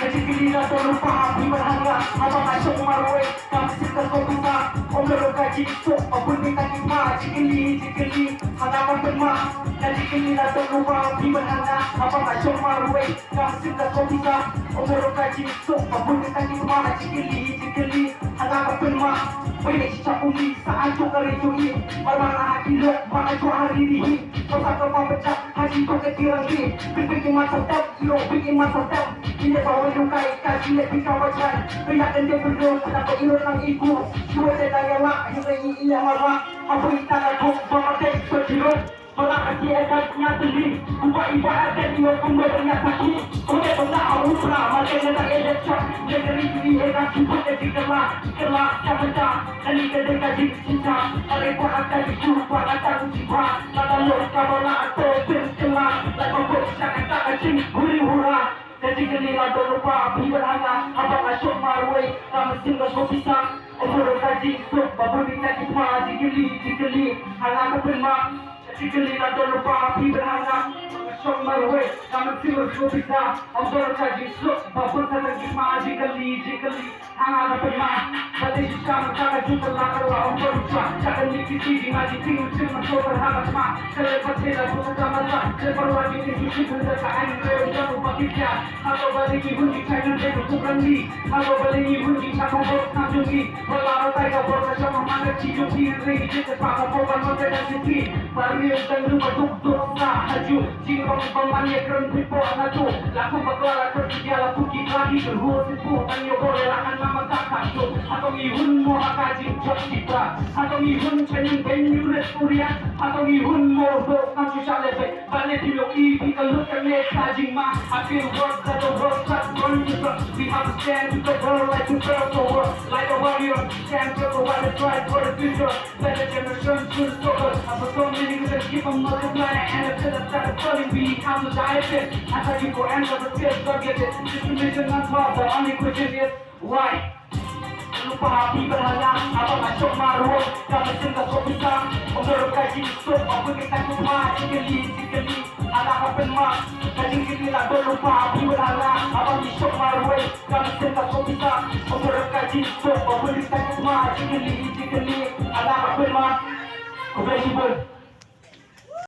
Kejikili na tolu pa di berharga apa masuk marwe kami sita kopita omero kaji so apun kita kima jikili hadapan berma kejikili na tolu pa di berharga apa masuk marwe kami sita kopita omero kaji so apun kita kima jikili hadapan berma Wait, cakumi saat juga rejui Marmana hati lo, mana jua hari ini Kau tak pecah, haji kau ketiran ni Bikin masa tep, yo bikin masa tep Ini bawa lukai, kasih lebih kawasan Berikan dia berdua, kenapa ilo nang iku Dua tetangga mak, yang iya marah Apa ikan aku, bawa tek berjirut Tolak hati ekatnya sendiri Buat ibarat dan dia pembernya sakit Oleh pernah umrah Makin nak edek cak Negeri diri ekat Cukup jadi kelak Cak-cak Kali kedekat di cinta Mereka akan dijumpa Datang jiwa Mata lo kawalah Atau berkelak Lalu bersangat tak kacing Huri-hura Jadi gelilah don't lupa Beri berhangat Abang asyuk marway Kami singgah pisang Umur kaji Suk Babu minta kisma Jikili Hangat kepenmak Jikili na don't lupa Beri berhangat Asyuk marway Kami singgah pisang Umur kaji Suk Babu minta kisma Jikili Hangat kepenmak Badi jikam Kaka jumpa lakarwa Umur ucap Cakal nikisi Di maji tinggal Cuma so berhangat mak Selepas tidak Bukan sama tak Selepas wajib Dikusi Benda kaan Reo Jangan lupa kisah Ako balik ibun di China Dito kubrandi Ako balik ibun di China Bok Namjungi Walaro tayo Bok na siya Mamanga Chiyong Pinagray Dito Paka Pokan Magandang Siti Bari yung tanglo Madugdog na Hadyo Singkong Pamanya Kern Pipo Nato Lako Magwala Kertigyala Puki Lagi Berhusin po Tanyo Bore Lakan na magkakasyo Atong ihun mo Akajing Diyos kita Atong ihun Kanyang Benyu Resurian Atong ihun mo Bok Nang Susyalese Balik yung Ibi Kalot Kanya Kajing Ma I feel work that the world starts running to us. We have to stand with the world like to serve the world. Like a warrior, stand for the white and strive for the future. Better generation to the struggle. And for so many we just keep on multiplying. And until I started falling, we have to die a bit. That's how you go and the fear forget it. Discrimination not love, the only question is why? Lupa hati berhala, apa masuk marwah Kami singgah pisang, umur kaji Suk, apa kita cuma Jikili Ada kapan mak Kajing kini lah lupa hati berhala Apa masuk marwah Kami singgah pisang, umur kaji Suk, apa kita cuma Jikili Ada kapan mak Kau